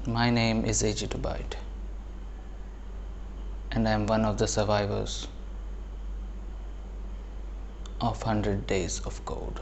My name is AG2BYTE and I am one of the survivors of 100 Days of Code.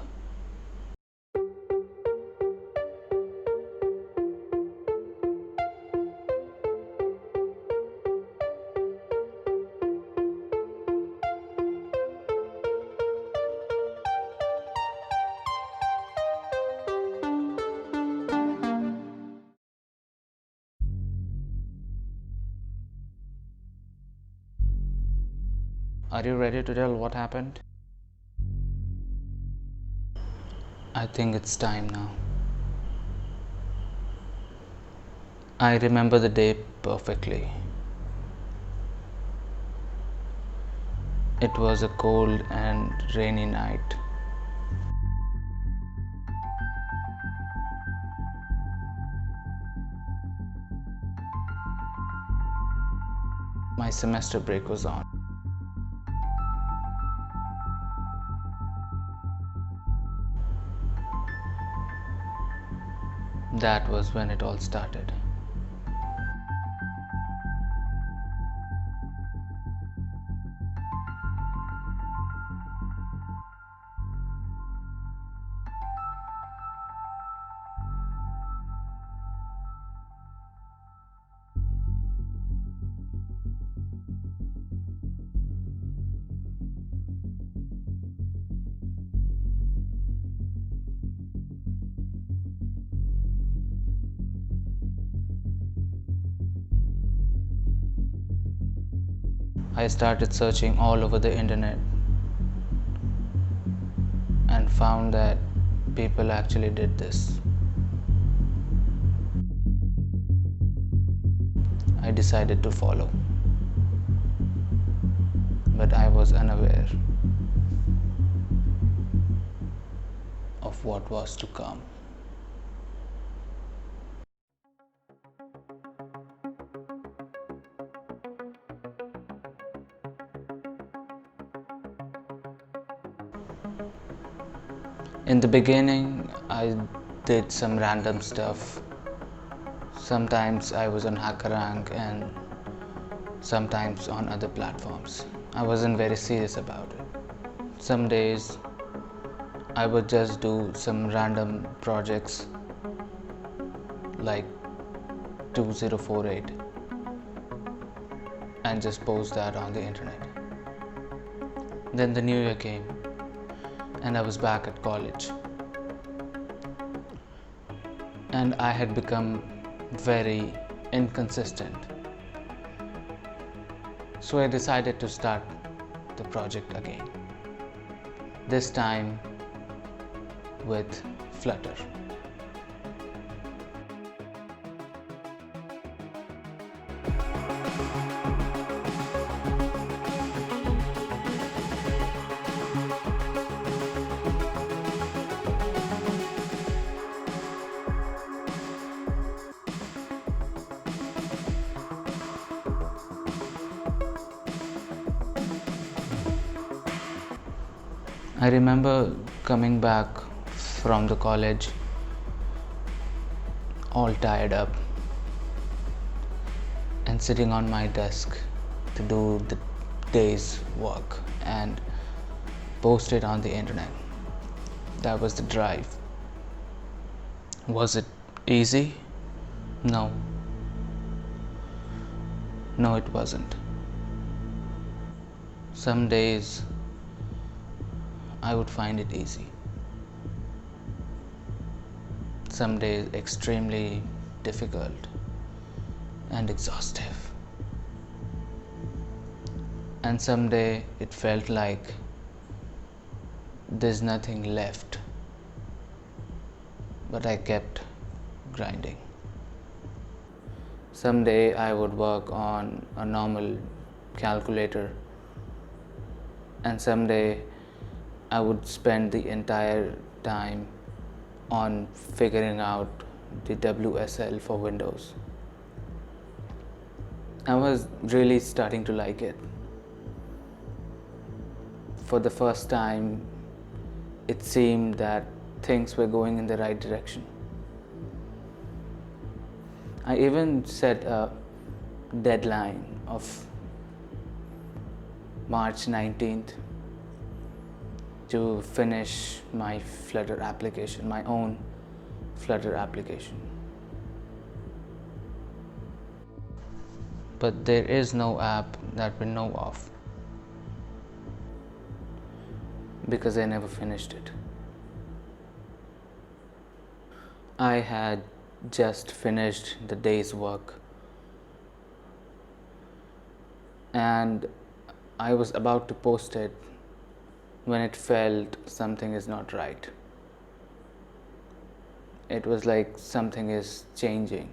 Are you ready to tell what happened? I think it's time now. I remember the day perfectly. It was a cold and rainy night. My semester break was on. That was when it all started. I started searching all over the internet and found that people actually did this. I decided to follow, but I was unaware of what was to come. In the beginning, I did some random stuff. Sometimes I was on HackerRank and sometimes on other platforms. I wasn't very serious about it. Some days I would just do some random projects like 2048 and just post that on the internet. Then the new year came and I was back at college. And I had become very inconsistent. So I decided to start the project again. This time with Flutter. I remember coming back from the college all tired up and sitting on my desk to do the day's work and post it on the internet. That was the drive. Was it easy? No. No, it wasn't. Some days I would find it easy. Some days extremely difficult and exhaustive. And someday it felt like there's nothing left. But I kept grinding. Someday I would work on a normal calculator, and someday I would spend the entire time on figuring out the WSL for Windows. I was really starting to like it. For the first time, it seemed that things were going in the right direction. I even set a deadline of March 19th to finish my Flutter application, my own Flutter application. But there is no app that we know of because I never finished it. I had just finished the day's work and I was about to post it when it felt something is not right. It was like something is changing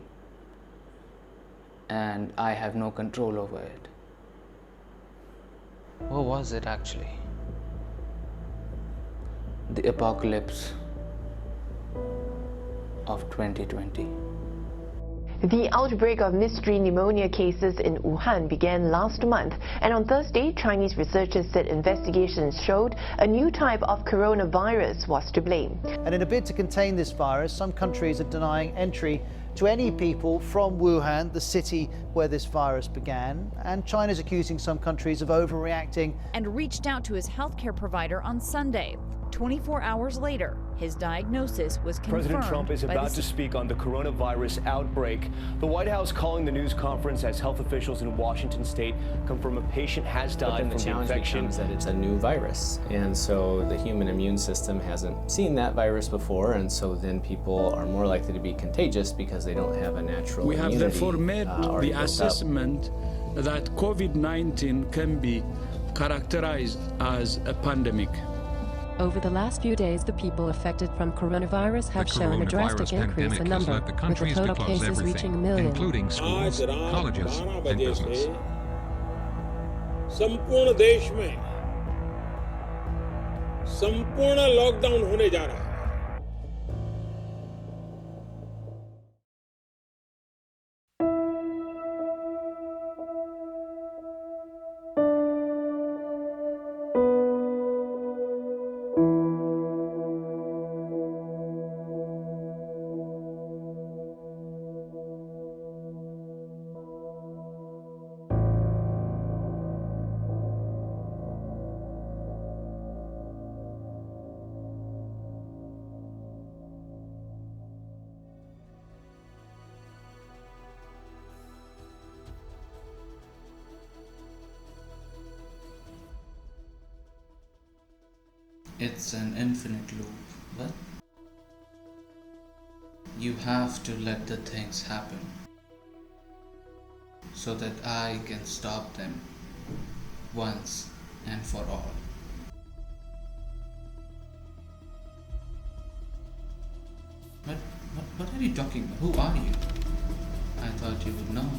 and I have no control over it. What was it actually? The apocalypse of 2020. The outbreak of mystery pneumonia cases in Wuhan began last month, and on Thursday, Chinese researchers said investigations showed a new type of coronavirus was to blame. And in a bid to contain this virus, some countries are denying entry to any people from Wuhan, the city where this virus began. And China's accusing some countries of overreacting. And reached out to his healthcare provider on Sunday. 24 hours later, his diagnosis was confirmed. President Trump is about to speak on the coronavirus outbreak. The White House calling the news conference as health officials in Washington state confirm a patient has died from the infection. That it's a new virus, and so the human immune system hasn't seen that virus before, and so then people are more likely to be contagious because they don't have a natural immunity. We have therefore made the assessment that COVID-19 can be characterized as a pandemic. Over the last few days, the people affected from coronavirus have shown a drastic increase in number, with the total cases reaching 1 million. Including schools, colleges, and business. संपूर्ण देश में संपूर्ण lockdown होने जा रहा है। It's an infinite loop, but you have to let the things happen so that I can stop them once and for all. What are you talking about? Who are you? I thought you would know.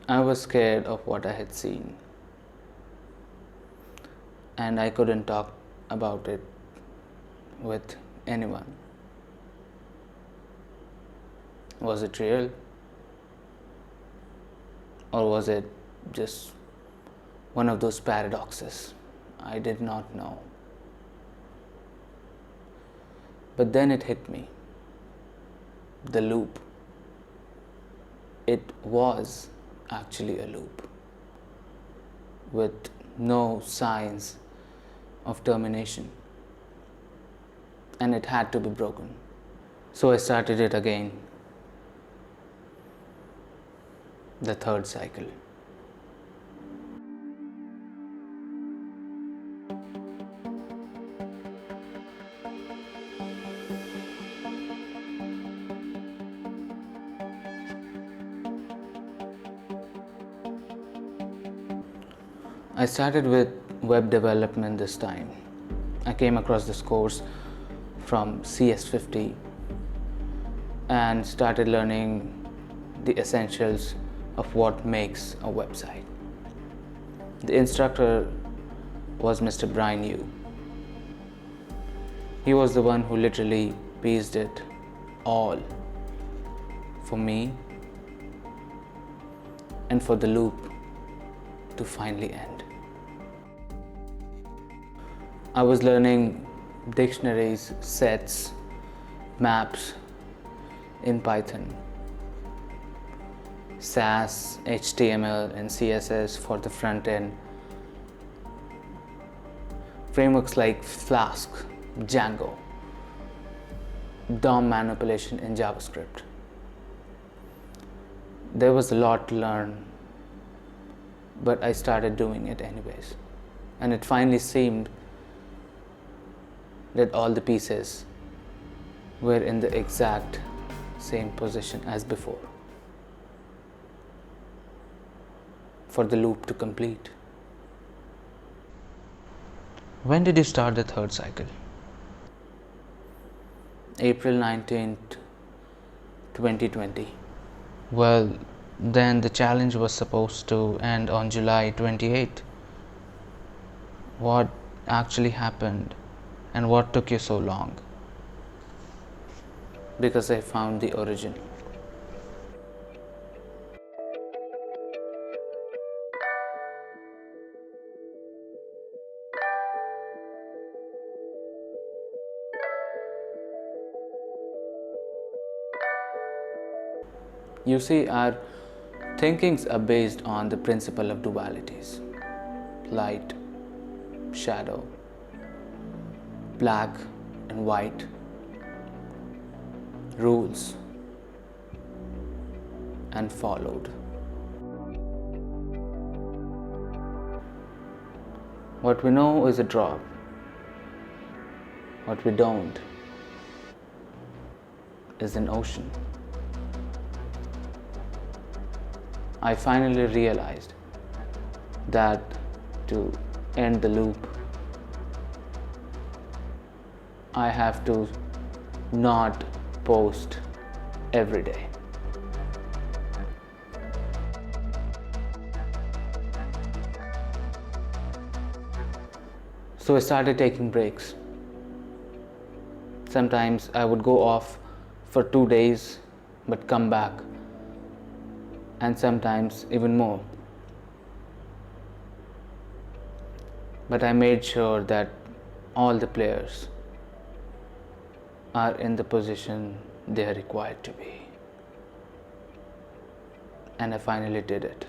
I was scared of what I had seen, and I couldn't talk about it with anyone. Was it real? Or was it just one of those paradoxes? I did not know. But then it hit me. The loop. It was actually a loop with no signs of termination, and it had to be broken. So I started it again, the third cycle. I started with web development this time. I came across this course from CS50 and started learning the essentials of what makes a website. The instructor was Mr. Brian Yu. He was the one who literally pieced it all for me and for the loop to finally end. I was learning dictionaries, sets, maps in Python, SAS, HTML, and CSS for the front end, frameworks like Flask, Django, DOM manipulation in JavaScript. There was a lot to learn, but I started doing it anyways. And it finally seemed that all the pieces were in the exact same position as before for the loop to complete. When did you start the third cycle? April 19th, 2020. Well, then the challenge was supposed to end on July 28th. What actually happened and what took you so long? Because I found the origin. You see, our thinkings are based on the principle of dualities: light, shadow, black and white, rules, and followed. What we know is a drop. What we don't is an ocean. I finally realized that to end the loop, I have to not post every day. So I started taking breaks. Sometimes I would go off for 2 days but come back, and sometimes even more. But I made sure that all the players are in the position they are required to be. And I finally did it.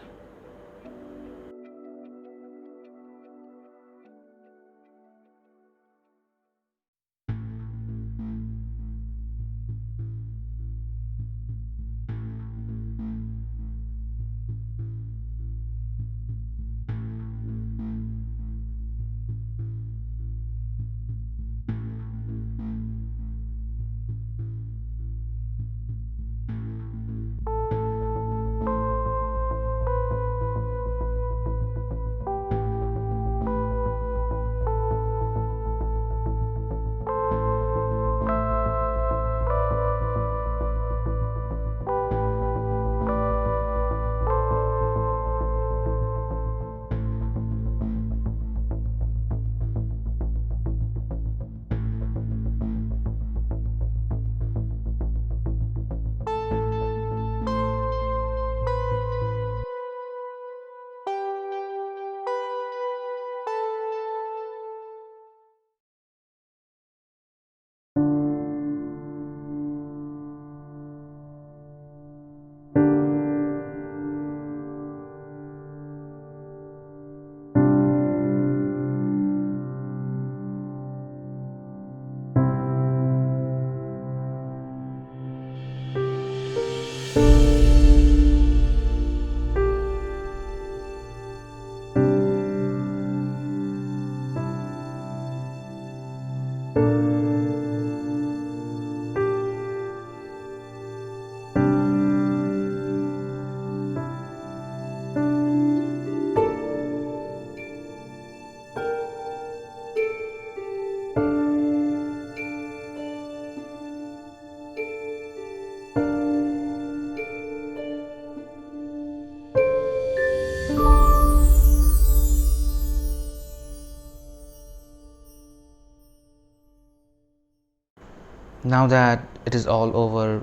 Now that it is all over,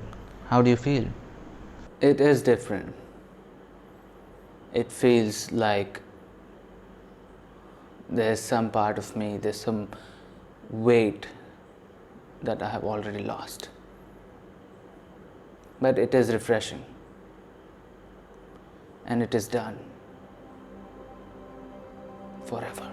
how do you feel? It is different. It feels like there's some part of me, there's some weight that I have already lost. But it is refreshing. And it is done. Forever.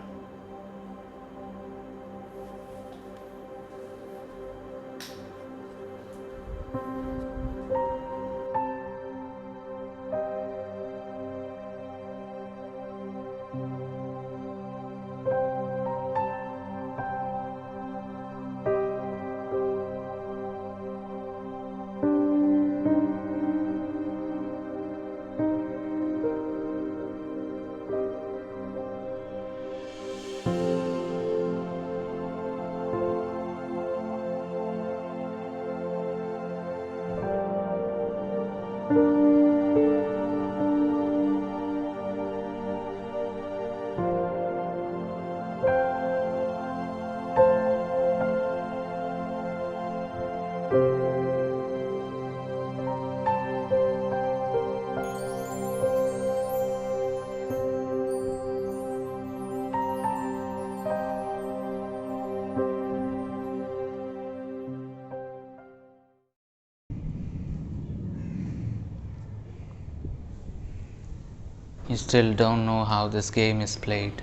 You still don't know how this game is played.